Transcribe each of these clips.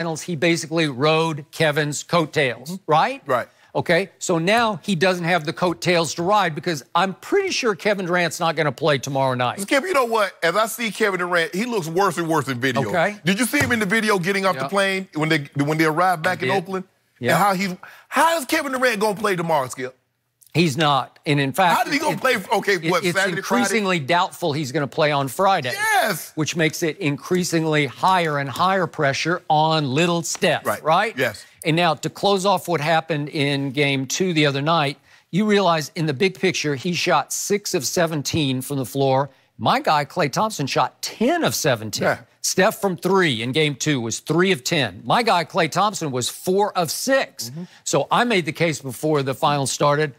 finals, he basically rode Kevin's coattails, right? Right. Okay, so now he doesn't have the coattails to ride because I'm pretty sure Kevin Durant's not going to play tomorrow night. Skip, you know what? As I see Kevin Durant, he looks worse and worse in video. Okay. Did you see him in the video getting off the plane when they arrived back in Oakland? Yeah. And how is Kevin Durant going to play tomorrow, Skip? He's not. And in fact, how did he going to play? Okay, what, it's Saturday, increasingly Friday? doubtful he's going to play on Friday. Yes. Which makes it increasingly higher and higher pressure on little Steph, right? Yes. And now to close off what happened in Game 2 the other night, you realize in the big picture, he shot 6 of 17 from the floor. My guy, Klay Thompson, shot 10 of 17. Yeah. Steph from 3 in Game 2 was 3 of 10. My guy, Klay Thompson, was 4 of 6. So I made the case before the finals started.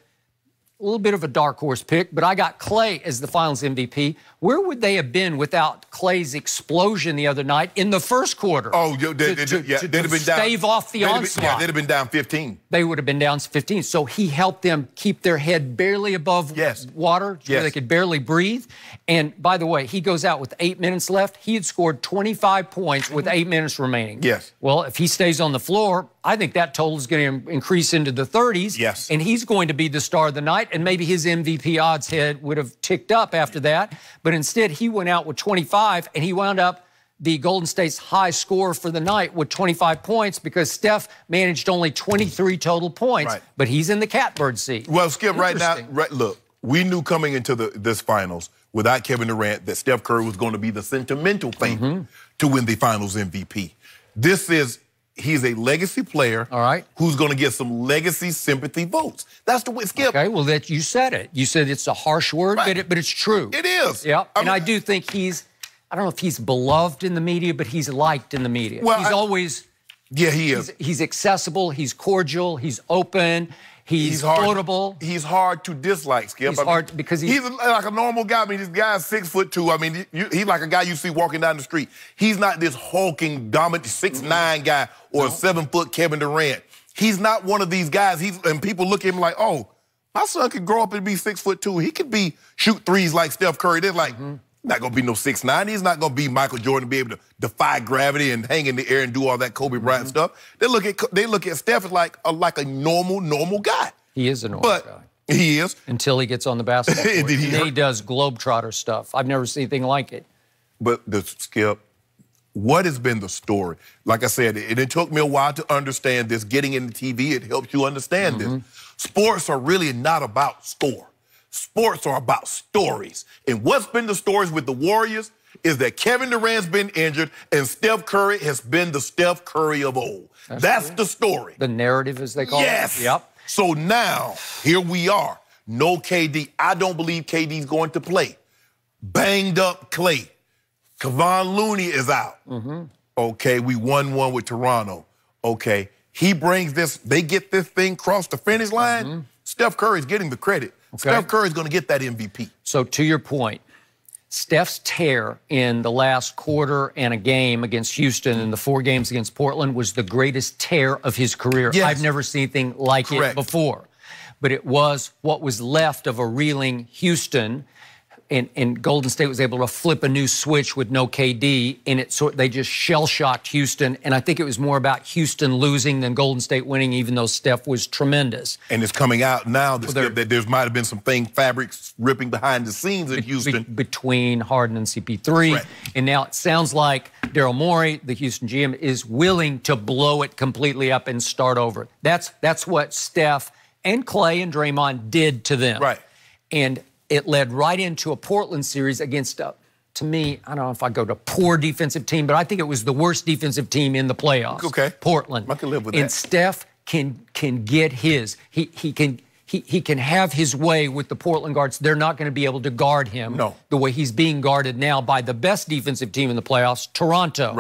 A little bit of a dark horse pick, but I got Klay as the finals MVP. Where would they have been without Klay's explosion the other night in the first quarter? Oh, they'd have been down. Stave off the onslaught. They'd have been down 15. They would have been down 15. So he helped them keep their head barely above water, where they could barely breathe. And by the way, he goes out with 8 minutes left. He had scored 25 points with 8 minutes remaining. Yes. Well, if he stays on the floor, I think that total is going to increase into the 30s. Yes. And he's going to be the star of the night. And maybe his MVP odds would have ticked up after that. But instead, he went out with 25, and he wound up the Golden State's high score for the night with 25 points because Steph managed only 23 total points. Right. But he's in the catbird seat. Well, Skip, right now, look, we knew coming into this finals without Kevin Durant that Steph Curry was going to be the sentimental favorite to win the finals MVP. He's a legacy player who's going to get some legacy sympathy votes. That's the way, Skip. Okay, well, you said it. You said it's a harsh word, but it's true. It is. Yeah, and I do think I don't know if he's beloved in the media, but he's liked in the media. Well, he's always... Yeah, he is. He's accessible, he's cordial, he's open, he's quotable. He's hard to dislike, Skip. He's hard because he's like a normal guy. I mean, this guy's 6'2". I mean, he's like a guy you see walking down the street. He's not this hulking, dominant 6'9" guy or a 7-foot Kevin Durant. He's not one of these guys. And people look at him like, oh, my son could grow up and be 6'2". He could shoot threes like Steph Curry. They're like, not going to be no 6'9". He's not going to be Michael Jordan, be able to defy gravity and hang in the air and do all that Kobe Bryant stuff. They look at Steph as like a normal guy. He is a normal guy. He is. Until he gets on the basketball court. And then he does globetrotter stuff. I've never seen anything like it. But Skip, what has been the story? Like I said, it took me a while to understand this. Getting into TV, it helps you understand this. Sports are really not about score. Sports are about stories. And what's been the stories with the Warriors is that Kevin Durant's been injured and Steph Curry has been the Steph Curry of old. That's the story. The narrative, as they call it. Yes. Yep. So now, here we are. No KD. I don't believe KD's going to play. Banged up Klay. Kevon Looney is out. Okay, we 1-1 with Toronto. Okay, he brings this, they get this thing across the finish line. Steph Curry's getting the credit. Steph Curry's going to get that MVP. So to your point, Steph's tear in the last quarter and a game against Houston and the 4 games against Portland was the greatest tear of his career. Yes. I've never seen anything like it before. But it was what was left of a reeling Houston, and Golden State was able to flip a new switch with no KD, and they just shell-shocked Houston. And I think it was more about Houston losing than Golden State winning, even though Steph was tremendous. And it's coming out now that there might have been some fabrics ripping behind the scenes in Houston. Between Harden and CP3. And now it sounds like Daryl Morey, the Houston GM, is willing to blow it completely up and start over. That's what Steph and Klay and Draymond did to them. And it led right into a Portland series against, to me, I don't know if I go to poor defensive team, but I think it was the worst defensive team in the playoffs. Okay. Portland. I can live with that. And Steph can get his. He can have his way with the Portland guards. They're not going to be able to guard him the way he's being guarded now by the best defensive team in the playoffs, Toronto.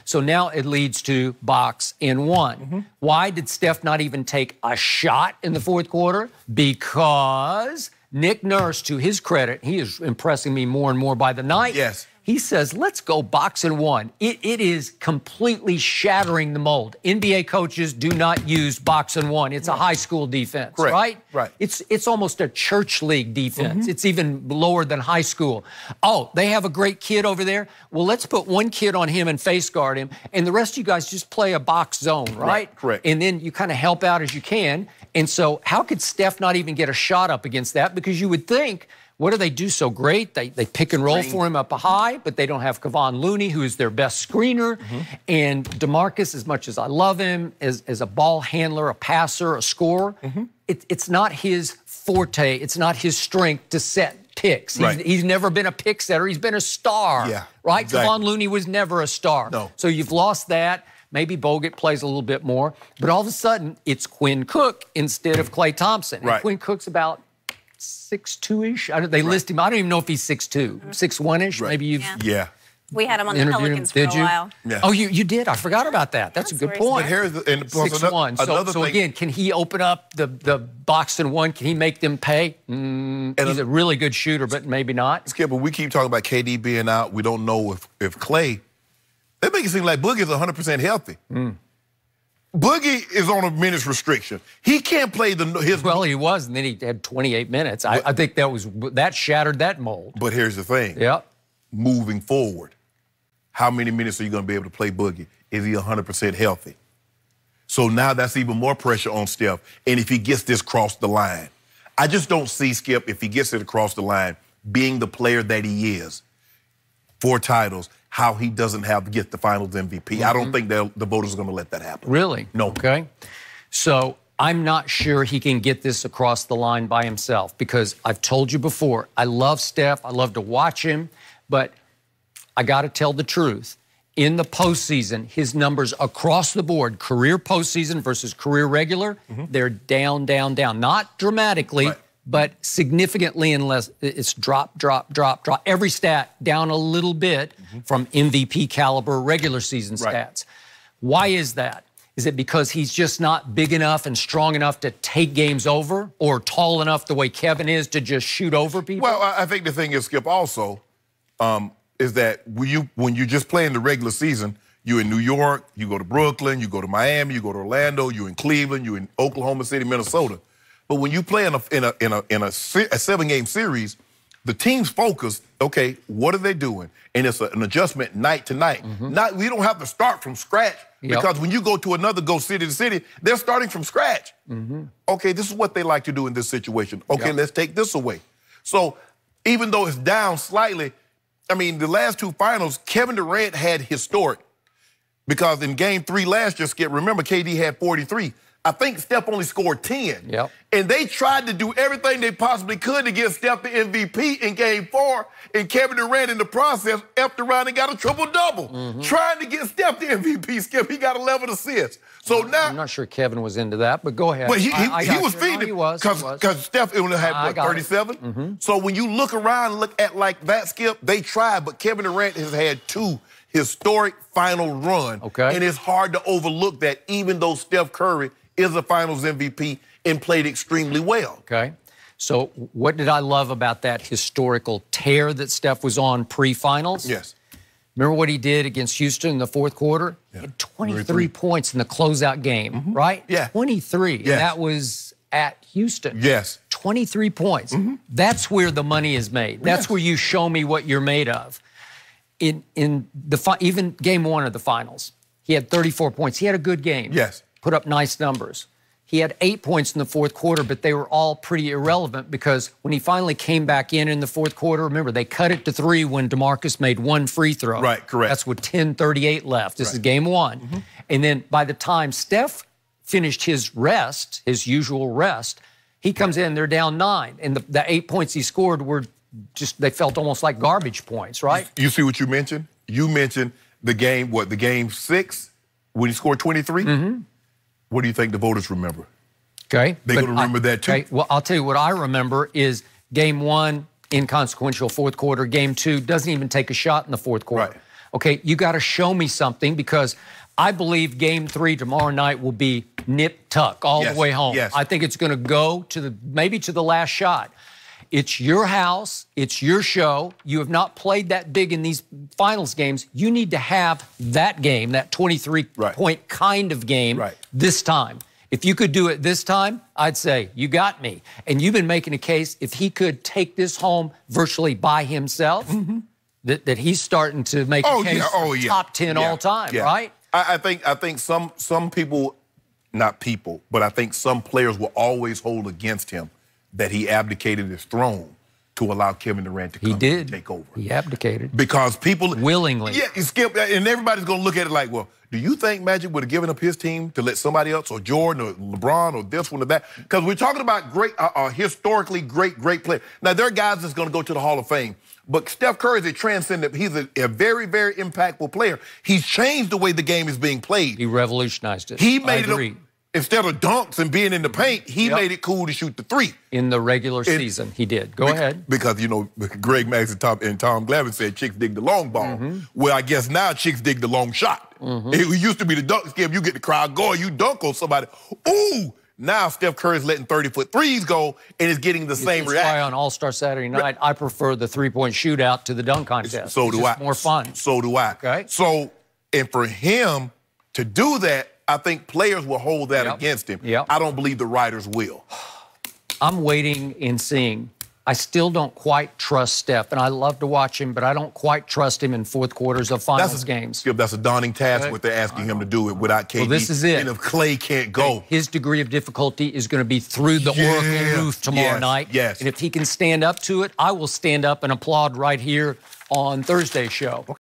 So now it leads to box and one. Why did Steph not even take a shot in the fourth quarter? Because Nick Nurse, to his credit, he is impressing me more and more by the night. He says, let's go box and one. It is completely shattering the mold. NBA coaches do not use box and one. It's a high school defense, right? Right. It's almost a church league defense. It's even lower than high school. Oh, they have a great kid over there. Well, let's put one kid on him and face guard him, and the rest of you guys just play a box zone, right? Correct. And then you kind of help out as you can. And so how could Steph not even get a shot up against that? Because you would think, what do they do so great? They pick and roll for him up high, but they don't have Kawhi Looney, who is their best screener. And DeMarcus, as much as I love him, as a ball handler, a passer, a scorer, it's not his forte. It's not his strength to set picks. He's never been a pick setter. He's been a star, right? Exactly. Kawhi Looney was never a star. No. So you've lost that. Maybe Bogut plays a little bit more. But all of a sudden, it's Quinn Cook instead of Klay Thompson. And Quinn Cook's about 6'2"-ish. They list him. I don't even know if he's 6'2", 6'1"-ish. Maybe you've... Yeah. We had him on the Pelicans for a while. Yeah. Oh, you did? I forgot about that. That's a good point. But here's the, and 6'1". So again, can he open up the box and one? Can he make them pay? He's a really good shooter, but maybe not. Skip, but we keep talking about KD being out. We don't know if Klay... They make it seem like Boogie's 100% healthy. Boogie is on a minutes restriction. He can't play his... Well, he was, and then he had 28 minutes. I think that shattered that mold. But here's the thing. Yep. Moving forward, how many minutes are you going to be able to play Boogie? Is he 100% healthy? So now that's even more pressure on Steph. And if he gets this across the line, I just don't see Skip, if he gets it across the line, being the player that he is, 4 titles, how he doesn't have to get the Finals MVP. I don't think the voters are going to let that happen. Really? No. Okay. So I'm not sure he can get this across the line by himself because I've told you before, I love Steph. I love to watch him, but I got to tell the truth. In the postseason, his numbers across the board, career postseason versus career regular, they're down, down, down. Not dramatically, but significantly unless it's drop, drop, drop, drop. Every stat down a little bit from MVP caliber regular season stats. Why is that? Is it because he's just not big enough and strong enough to take games over or tall enough the way Kevin is to just shoot over people? Well, I think the thing is, Skip, also, is that when you just play in the regular season, you're in New York, you go to Brooklyn, you go to Miami, you go to Orlando, you're in Cleveland, you're in Oklahoma City, Minnesota. But when you play in a 7-game series, the team's focused, okay, what are they doing? And it's an adjustment night to night. We don't have to start from scratch because when you go to another city to city, they're starting from scratch. Okay, this is what they like to do in this situation. Okay, let's take this away. So even though it's down slightly, I mean, the last 2 finals, Kevin Durant had historic because in Game 3 last year, Skip, remember KD had 43. I think Steph only scored 10. And they tried to do everything they possibly could to get Steph the MVP in Game 4, and Kevin Durant in the process effed around and got a triple-double. Trying to get Steph the MVP, Skip. He got 11 assists. So now... I'm not sure Kevin was into that, but go ahead. But he was feeding it because Steph only had, what, 37? So when you look around, look at like that, Skip, they tried, but Kevin Durant has had 2 historic final run. And it's hard to overlook that even though Steph Curry is a Finals MVP and played extremely well. So what did I love about that historical tear that Steph was on pre-finals? Remember what he did against Houston in the 4th quarter? He had 23 points in the closeout game, right? 23. And that was at Houston. 23 points. That's where the money is made. That's where you show me what you're made of. Even Game 1 of the finals, he had 34 points. He had a good game. Put up nice numbers. He had 8 points in the 4th quarter, but they were all pretty irrelevant because when he finally came back in the 4th quarter, remember, they cut it to 3 when DeMarcus made 1 free throw. That's with 10:38 left. This is Game 1. And then by the time Steph finished his rest, his usual rest, he comes in, they're down 9. And the 8 points he scored were just, they felt almost like garbage points, right? You see what you mentioned? You mentioned the game, the Game 6 when he scored 23? What do you think the voters remember? They're going to remember that too. Well, I'll tell you what I remember is Game 1, inconsequential 4th quarter. Game 2, doesn't even take a shot in the 4th quarter. Okay, you got to show me something because I believe Game 3 tomorrow night will be nip tuck all the way home. I think it's going to go to maybe to the last shot. It's your house. It's your show. You have not played that big in these finals games. You need to have that game, that 23-point kind of game this time. If you could do it this time, I'd say, you got me. And you've been making a case, if he could take this home virtually by himself, that he's starting to make a case for top 10 all time, right? I think some people, not people, but I think some players will always hold against him that he abdicated his throne to allow Kevin Durant to come and take over. He abdicated. Because people... Willingly. Yeah, Skip, and everybody's going to look at it like, well, do you think Magic would have given up his team to let somebody else, or Jordan, or LeBron, or this one, or that? Because we're talking about historically great players. Now, there are guys that's going to go to the Hall of Fame, but Steph Curry is a transcendent. He's a very, very impactful player. He's changed the way the game is being played. He revolutionized it. He made it... Instead of dunks and being in the paint, he made it cool to shoot the three. In the regular season, he did. Go ahead. Because, you know, Greg Max and Tom Glavine said chicks dig the long ball. Well, I guess now chicks dig the long shot. It used to be the dunk skip. You get the crowd going, you dunk on somebody. Ooh! Now Steph Curry's letting 30-foot threes go and is getting the same reaction. That's why on All-Star Saturday night, I prefer the three-point shootout to the dunk contest. So do I. More fun. So do I. Okay. So, and for him to do that, I think players will hold that against him. I don't believe the writers will. I'm waiting and seeing. I still don't quite trust Steph, and I love to watch him, but I don't quite trust him in fourth quarters of finals games. That's a daunting task what they're asking him to do it without KD. Well, this is it. And if Clay can't go. His degree of difficulty is going to be through the Oracle roof tomorrow night. Yes. And if he can stand up to it, I will stand up and applaud right here on Thursday's show.